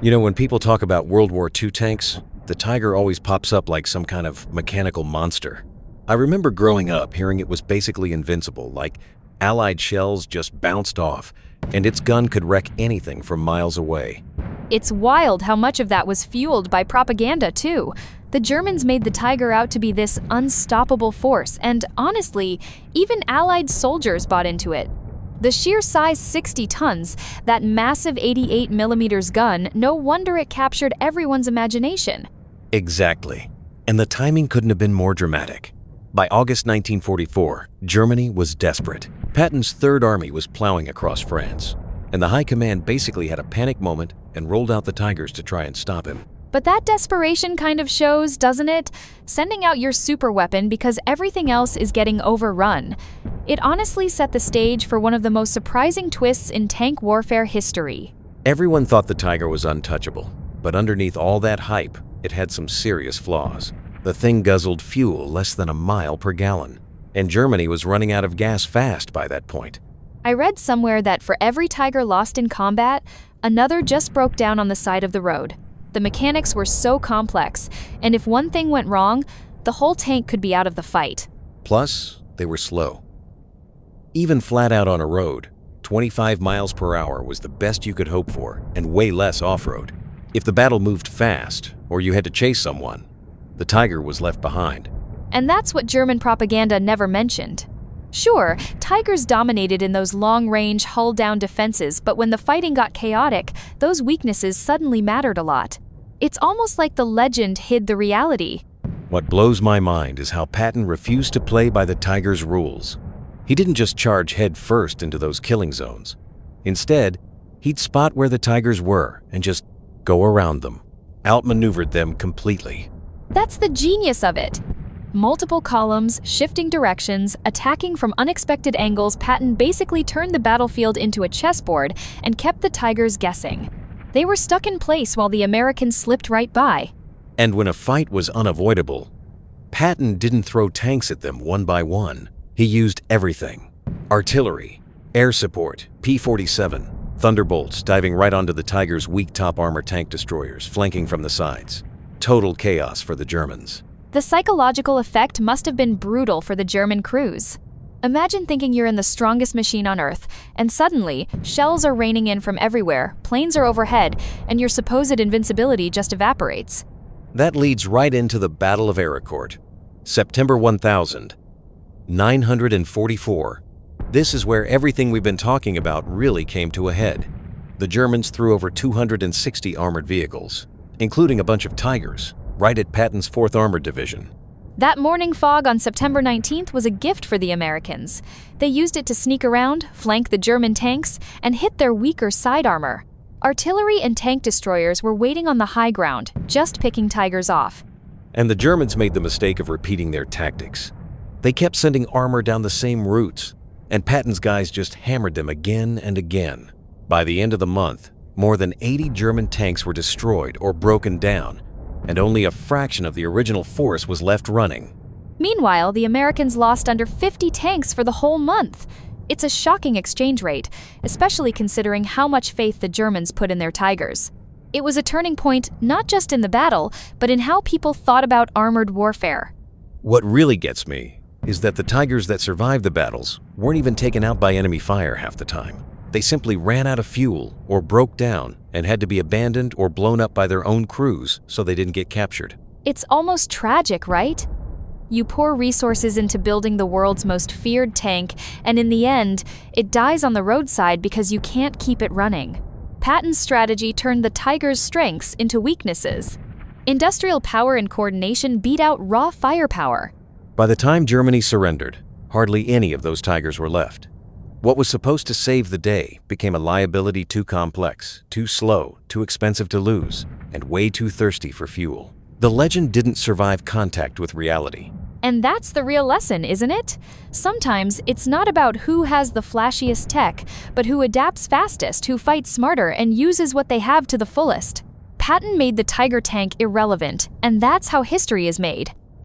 When people talk about World War II tanks, the Tiger always pops up like some kind of mechanical monster. I remember growing up hearing it was basically invincible, like Allied shells just bounced off, and its gun could wreck anything from miles away. It's wild how much of that was fueled by propaganda, too. The Germans made the Tiger out to be this unstoppable force, and honestly, even Allied soldiers bought into it. The sheer size 60 tons, that massive 88mm gun, no wonder it captured everyone's imagination. Exactly. And the timing couldn't have been more dramatic. By August 1944, Germany was desperate. Patton's Third Army was plowing across France, and the High Command basically had a panic moment and rolled out the Tigers to try and stop him. But that desperation kind of shows, doesn't it? Sending out your superweapon because everything else is getting overrun. It honestly set the stage for one of the most surprising twists in tank warfare history. Everyone thought the Tiger was untouchable, but underneath all that hype, it had some serious flaws. The thing guzzled fuel less than a mile per gallon, and Germany was running out of gas fast by that point. I read somewhere that for every Tiger lost in combat, another just broke down on the side of the road. The mechanics were so complex, and if one thing went wrong, the whole tank could be out of the fight. Plus, they were slow. Even flat out on a road, 25 miles per hour was the best you could hope for, and way less off-road. If the battle moved fast, or you had to chase someone, the Tiger was left behind. And that's what German propaganda never mentioned. Sure, Tigers dominated in those long-range, hull-down defenses, but when the fighting got chaotic, those weaknesses suddenly mattered a lot. It's almost like the legend hid the reality. What blows my mind is how Patton refused to play by the Tiger's rules. He didn't just charge head first into those killing zones. Instead, he'd spot where the Tigers were and just go around them, outmaneuvered them completely. That's the genius of it. Multiple columns, shifting directions, attacking from unexpected angles, Patton basically turned the battlefield into a chessboard and kept the Tigers guessing. They were stuck in place while the Americans slipped right by. And when a fight was unavoidable, Patton didn't throw tanks at them one by one. He used everything. Artillery, air support, P-47, Thunderbolts diving right onto the Tiger's weak top armor tank destroyers, flanking from the sides. Total chaos for the Germans. The psychological effect must have been brutal for the German crews. Imagine thinking you're in the strongest machine on Earth, and suddenly, shells are raining in from everywhere, planes are overhead, and your supposed invincibility just evaporates. That leads right into the Battle of Ericourt, September 1944. This is where everything we've been talking about really came to a head. The Germans threw over 260 armored vehicles, including a bunch of Tigers, right at Patton's 4th Armored Division. That morning fog on September 19th was a gift for the Americans. They used it to sneak around, flank the German tanks, and hit their weaker side armor. Artillery and tank destroyers were waiting on the high ground, just picking Tigers off. And the Germans made the mistake of repeating their tactics. They kept sending armor down the same routes, and Patton's guys just hammered them again and again. By the end of the month, more than 80 German tanks were destroyed or broken down, and only a fraction of the original force was left running. Meanwhile, the Americans lost under 50 tanks for the whole month. It's a shocking exchange rate, especially considering how much faith the Germans put in their Tigers. It was a turning point not just in the battle, but in how people thought about armored warfare. What really gets me is that the Tigers that survived the battles weren't even taken out by enemy fire half the time. They simply ran out of fuel or broke down and had to be abandoned or blown up by their own crews so they didn't get captured. It's almost tragic, right? You pour resources into building the world's most feared tank, and in the end, it dies on the roadside because you can't keep it running. Patton's strategy turned the Tiger's strengths into weaknesses. Industrial power and coordination beat out raw firepower. By the time Germany surrendered, hardly any of those Tigers were left. What was supposed to save the day became a liability too complex, too slow, too expensive to lose, and way too thirsty for fuel. The legend didn't survive contact with reality. And that's the real lesson, isn't it? Sometimes it's not about who has the flashiest tech, but who adapts fastest, who fights smarter, and uses what they have to the fullest. Patton made the Tiger tank irrelevant, and that's how history is made.